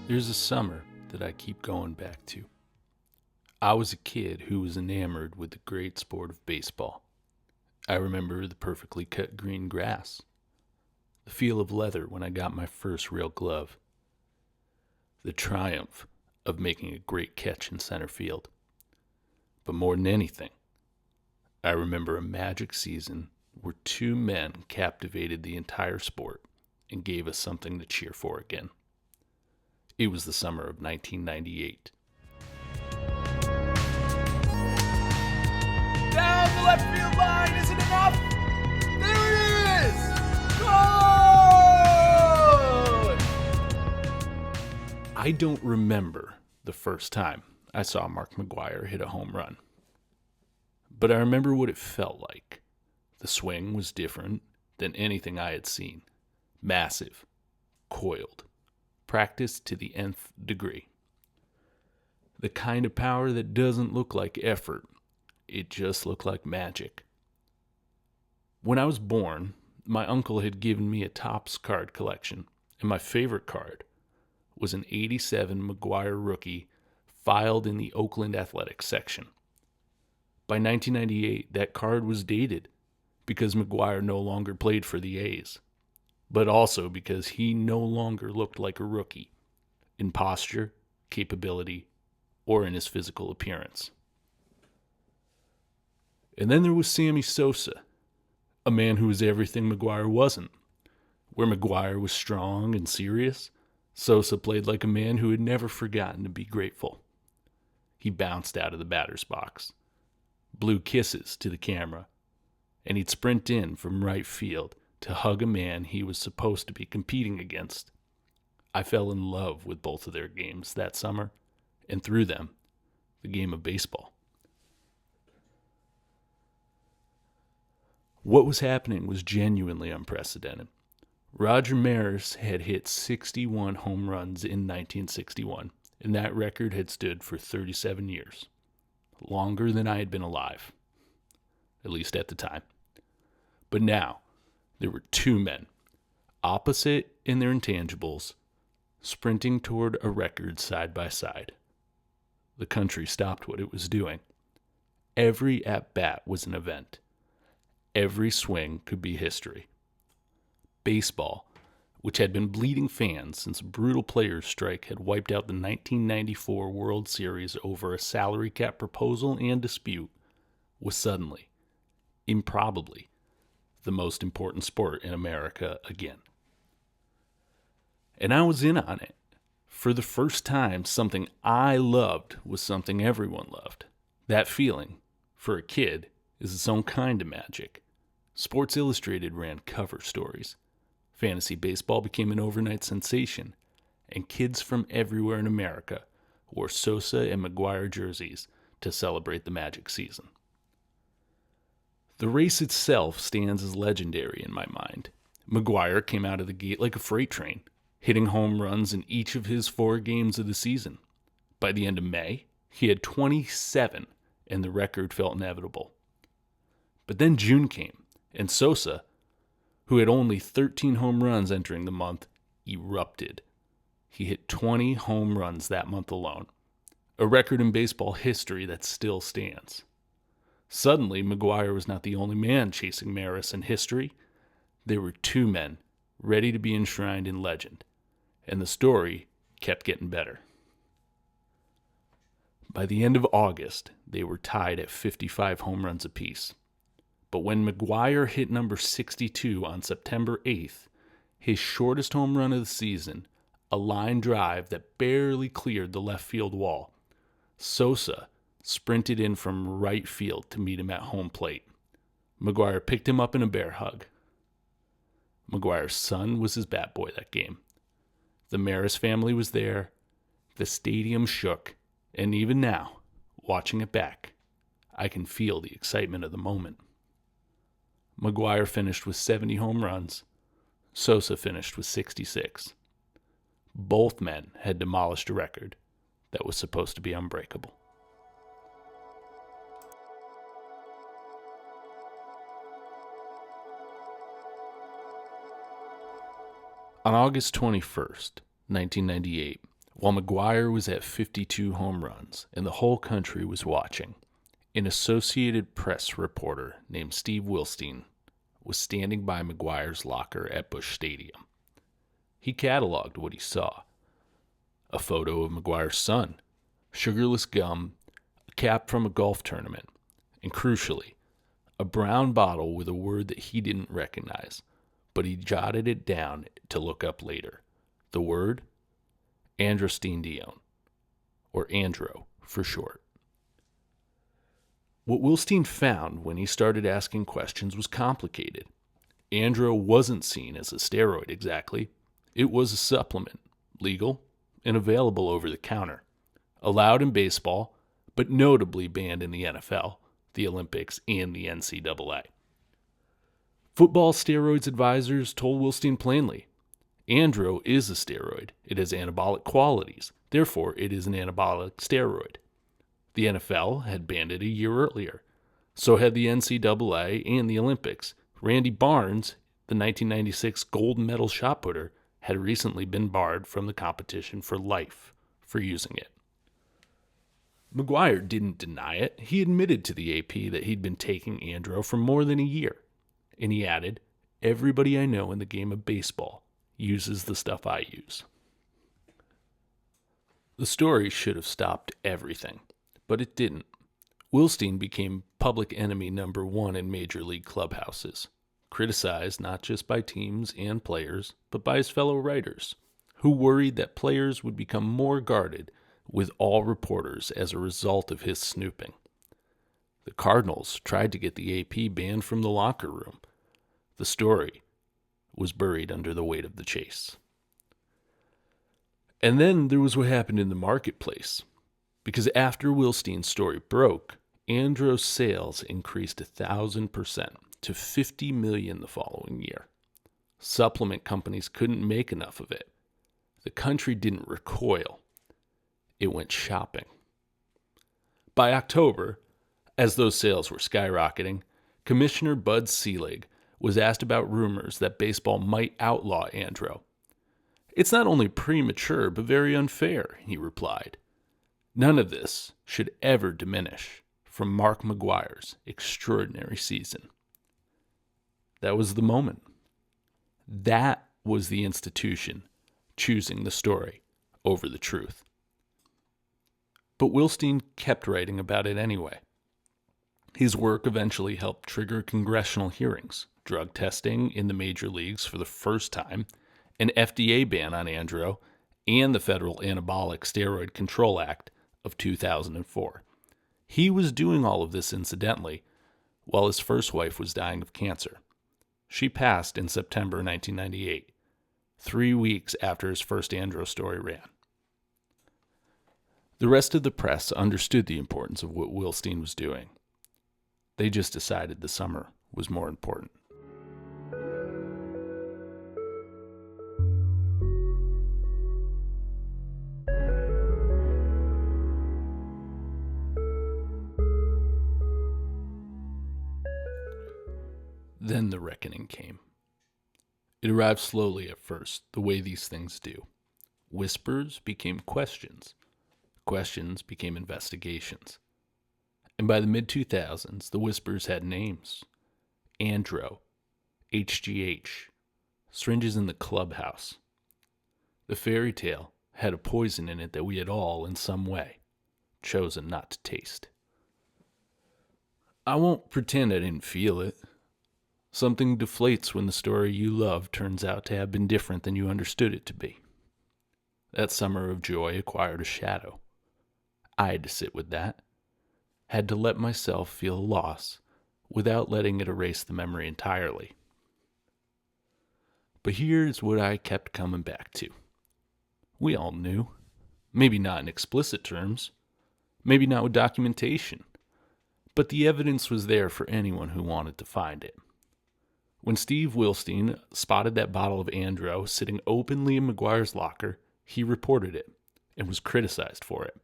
There's a summer that I keep going back to. I was a kid who was enamored with the great sport of baseball. I remember the perfectly cut green grass, the feel of leather when I got my first real glove, the triumph of making a great catch in center field. But more than anything, I remember a magic season where two men captivated the entire sport and gave us something to cheer for again. It was the summer of 1998. Down the left field line, is it enough? There it is! Gone! I don't remember the first time I saw Mark McGwire hit a home run, but I remember what it felt like. The swing was different than anything I had seen. Massive, coiled, practiced to the nth degree. The kind of power that doesn't look like effort. It just looked like magic. When I was born, my uncle had given me a Topps card collection, and my favorite card was an '87 McGwire rookie filed in the Oakland Athletics section. By 1998, that card was dated because McGwire no longer played for the A's, but also because he no longer looked like a rookie in posture, capability, or in his physical appearance. And then there was Sammy Sosa, a man who was everything McGwire wasn't. Where McGwire was strong and serious, Sosa played like a man who had never forgotten to be grateful. He bounced out of the batter's box, blew kisses to the camera, and he'd sprint in from right field to hug a man he was supposed to be competing against. I fell in love with both of their games that summer, and through them, the game of baseball. What was happening was genuinely unprecedented. Roger Maris had hit 61 home runs in 1961, and that record had stood for 37 years. Longer than I had been alive, at least at the time. But now, there were two men, opposite in their intangibles, sprinting toward a record side by side. The country stopped what it was doing. Every at-bat was an event. Every swing could be history. Baseball, which had been bleeding fans since a brutal players' strike had wiped out the 1994 World Series over a salary cap proposal and dispute, was suddenly, improbably, the most important sport in America again. And I was in on it. For the first time, something I loved was something everyone loved. That feeling, for a kid, is its own kind of magic. Sports Illustrated ran cover stories. Fantasy baseball became an overnight sensation, and kids from everywhere in America wore Sosa and McGwire jerseys to celebrate the magic season. The race itself stands as legendary in my mind. McGwire came out of the gate like a freight train, hitting home runs in each of his 4 games of the season. By the end of May, he had 27, and the record felt inevitable. But then June came, and Sosa, who had only 13 home runs entering the month, erupted. He hit 20 home runs that month alone, a record in baseball history that still stands. Suddenly, McGwire was not the only man chasing Maris in history. There were two men ready to be enshrined in legend, and the story kept getting better. By the end of August, they were tied at 55 home runs apiece. But when McGwire hit number 62 on September 8th, his shortest home run of the season, a line drive that barely cleared the left field wall, Sosa sprinted in from right field to meet him at home plate. McGwire picked him up in a bear hug. McGwire's son was his bat boy that game. The Maris family was there. The stadium shook. And even now, watching it back, I can feel the excitement of the moment. McGwire finished with 70 home runs. Sosa finished with 66. Both men had demolished a record that was supposed to be unbreakable. On August 21st, 1998, While McGwire was at 52 home runs and the whole country was watching, an Associated Press reporter named Steve Wilstein was standing by McGwire's locker at Busch Stadium. He cataloged what he saw. A photo of McGwire's son, sugarless gum, a cap from a golf tournament, and crucially, a brown bottle with a word that he didn't recognize, but he jotted it down to look up later. The word? Androstenedione, or andro for short. What Wilstein found when he started asking questions was complicated. Andro wasn't seen as a steroid exactly. It was a supplement, legal and available over the counter, allowed in baseball, but notably banned in the NFL, the Olympics, and the NCAA. Football steroids advisors told Wilstein plainly, andro is a steroid. It has anabolic qualities. Therefore, it is an anabolic steroid. The NFL had banned it a year earlier. So had the NCAA and the Olympics. Randy Barnes, the 1996 gold medal shot putter, had recently been barred from the competition for life for using it. McGwire didn't deny it. He admitted to the AP that he'd been taking andro for more than a year. And he added, "Everybody I know in the game of baseball uses the stuff I use." The story should have stopped everything, but it didn't. Wilstein became public enemy number one in major league clubhouses, criticized not just by teams and players, but by his fellow writers, who worried that players would become more guarded with all reporters as a result of his snooping. The Cardinals tried to get the AP banned from the locker room. The story was buried under the weight of the chase. And then there was what happened in the marketplace. Because after Wilstein's story broke, andro's sales increased 1,000% to $50 million the following year. Supplement companies couldn't make enough of it. The country didn't recoil. It went shopping. By October, as those sales were skyrocketing, Commissioner Bud Selig was asked about rumors that baseball might outlaw andro. "It's not only premature, but very unfair," he replied. None of this should ever diminish from Mark McGwire's extraordinary season. That was the moment. That was the institution choosing the story over the truth. But Wilstein kept writing about it anyway. His work eventually helped trigger congressional hearings, drug testing in the major leagues for the first time, an FDA ban on andro, and the Federal Anabolic Steroid Control Act of 2004. He was doing all of this incidentally while his first wife was dying of cancer. She passed in September 1998, 3 weeks after his first andro story ran. The rest of the press understood the importance of what Wilstein was doing. They just decided the summer was more important. Then the reckoning came. It arrived slowly at first, the way these things do. Whispers became questions. Questions became investigations. And by the mid-2000s, the whispers had names. Andro, HGH, syringes in the clubhouse. The fairy tale had a poison in it that we had all, in some way, chosen not to taste. I won't pretend I didn't feel it. Something deflates when the story you love turns out to have been different than you understood it to be. That summer of joy acquired a shadow. I had to sit with that. Had to let myself feel a loss without letting it erase the memory entirely. But here's what I kept coming back to. We all knew. Maybe not in explicit terms. Maybe not with documentation. But the evidence was there for anyone who wanted to find it. When Steve Wilstein spotted that bottle of andro sitting openly in McGwire's locker, he reported it and was criticized for it.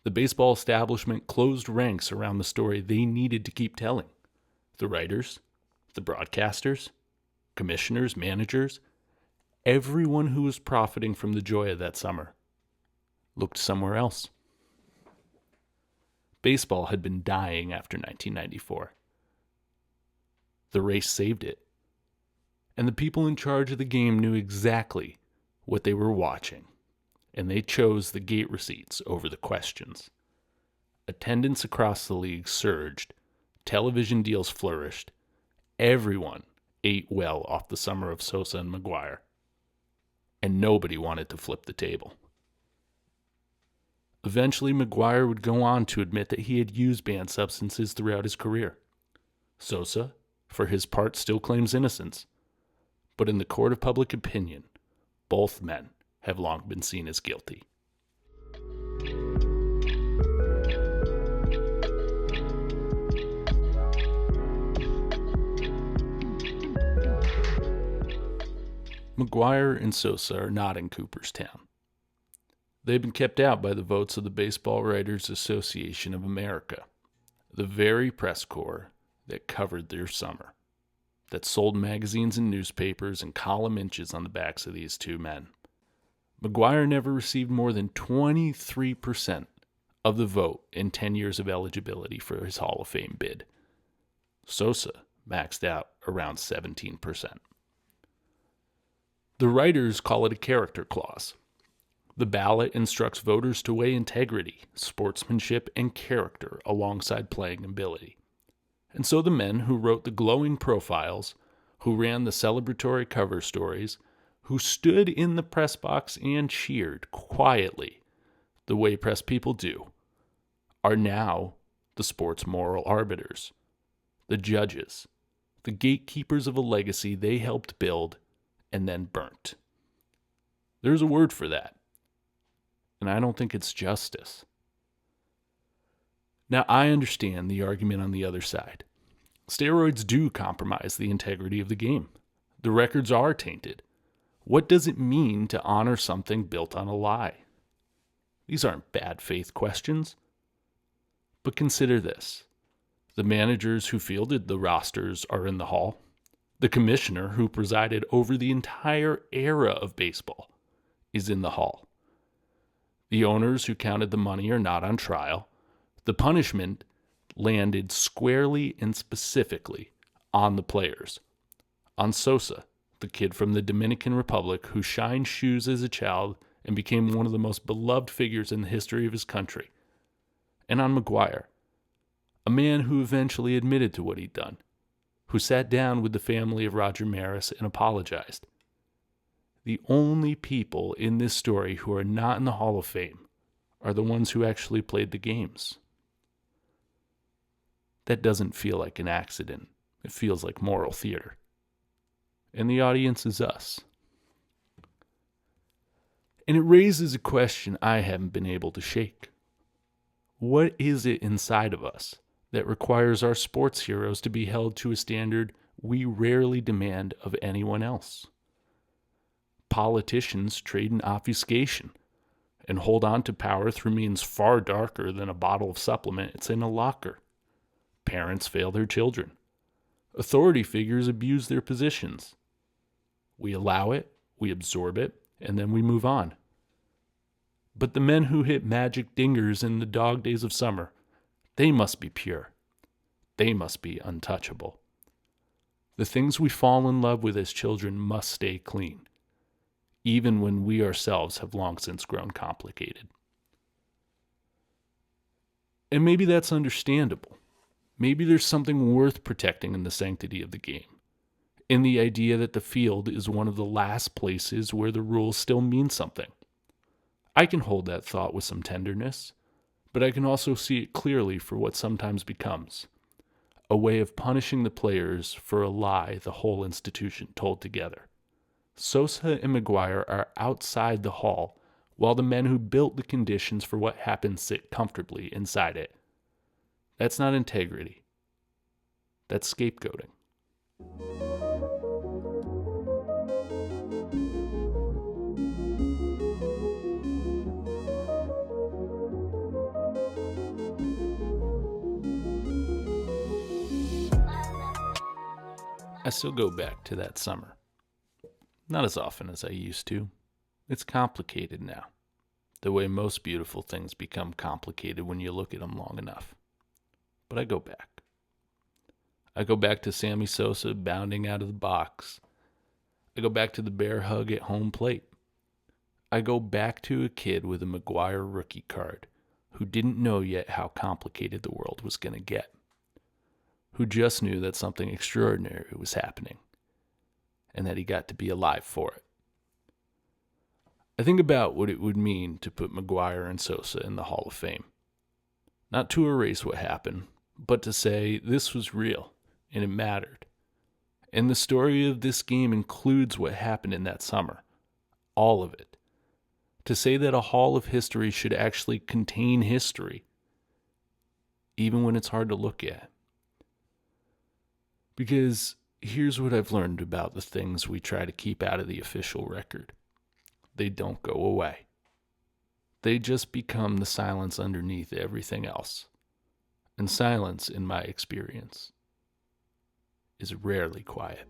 The baseball establishment closed ranks around the story they needed to keep telling. The writers, the broadcasters, commissioners, managers, Everyone who was profiting from the joy of that summer looked somewhere else. Baseball had been dying after 1994. The race saved it. And the people in charge of the game knew exactly what they were watching, and they chose the gate receipts over the questions. Attendance across the league surged, television deals flourished, everyone ate well off the summer of Sosa and McGwire, and nobody wanted to flip the table. Eventually, McGwire would go on to admit that he had used banned substances throughout his career. Sosa, for his part, still claims innocence. But in the court of public opinion, both men have long been seen as guilty. McGwire and Sosa are not in Cooperstown. They've been kept out by the votes of the Baseball Writers Association of America, the very press corps that covered their summer, that sold magazines and newspapers and column inches on the backs of these two men. McGwire never received more than 23% of the vote in 10 years of eligibility for his Hall of Fame bid. Sosa maxed out around 17%. The writers call it a character clause. The ballot instructs voters to weigh integrity, sportsmanship, and character alongside playing ability. And so the men who wrote the glowing profiles, who ran the celebratory cover stories, who stood in the press box and cheered quietly, the way press people do, are now the sport's moral arbiters, the judges, the gatekeepers of a legacy they helped build and then burnt. There's a word for that, and I don't think it's justice. Now, I understand the argument on the other side. Steroids do compromise the integrity of the game. The records are tainted. What does it mean to honor something built on a lie? These aren't bad faith questions. But consider this. The managers who fielded the rosters are in the hall. The commissioner who presided over the entire era of baseball is in the hall. The owners who counted the money are not on trial. The punishment landed squarely and specifically on the players. On Sosa, the kid from the Dominican Republic who shined shoes as a child and became one of the most beloved figures in the history of his country. And on McGwire, a man who eventually admitted to what he'd done, who sat down with the family of Roger Maris and apologized. The only people in this story who are not in the Hall of Fame are the ones who actually played the games. That doesn't feel like an accident. It feels like moral theater. And the audience is us. And it raises a question I haven't been able to shake. What is it inside of us that requires our sports heroes to be held to a standard we rarely demand of anyone else? Politicians trade in obfuscation and hold on to power through means far darker than a bottle of supplement it's in a locker. Parents fail their children. Authority figures abuse their positions. We allow it, we absorb it, and then we move on. But the men who hit magic dingers in the dog days of summer, they must be pure. They must be untouchable. The things we fall in love with as children must stay clean, even when we ourselves have long since grown complicated. And maybe that's understandable. Maybe there's something worth protecting in the sanctity of the game, in the idea that the field is one of the last places where the rules still mean something. I can hold that thought with some tenderness, but I can also see it clearly for what sometimes becomes a way of punishing the players for a lie the whole institution told together. Sosa and McGwire are outside the hall, while the men who built the conditions for what happened sit comfortably inside it. That's not integrity. That's scapegoating. I still go back to that summer. Not as often as I used to. It's complicated now, the way most beautiful things become complicated when you look at them long enough. But I go back. I go back to Sammy Sosa bounding out of the box. I go back to the bear hug at home plate. I go back to a kid with a McGwire rookie card who didn't know yet how complicated the world was going to get, who just knew that something extraordinary was happening and that he got to be alive for it. I think about what it would mean to put McGwire and Sosa in the Hall of Fame. Not to erase what happened, but to say this was real and it mattered. And the story of this game includes what happened in that summer. All of it. To say that a Hall of History should actually contain history, even when it's hard to look at. Because here's what I've learned about the things we try to keep out of the official record. They don't go away. They just become the silence underneath everything else. And silence, in my experience, is rarely quiet.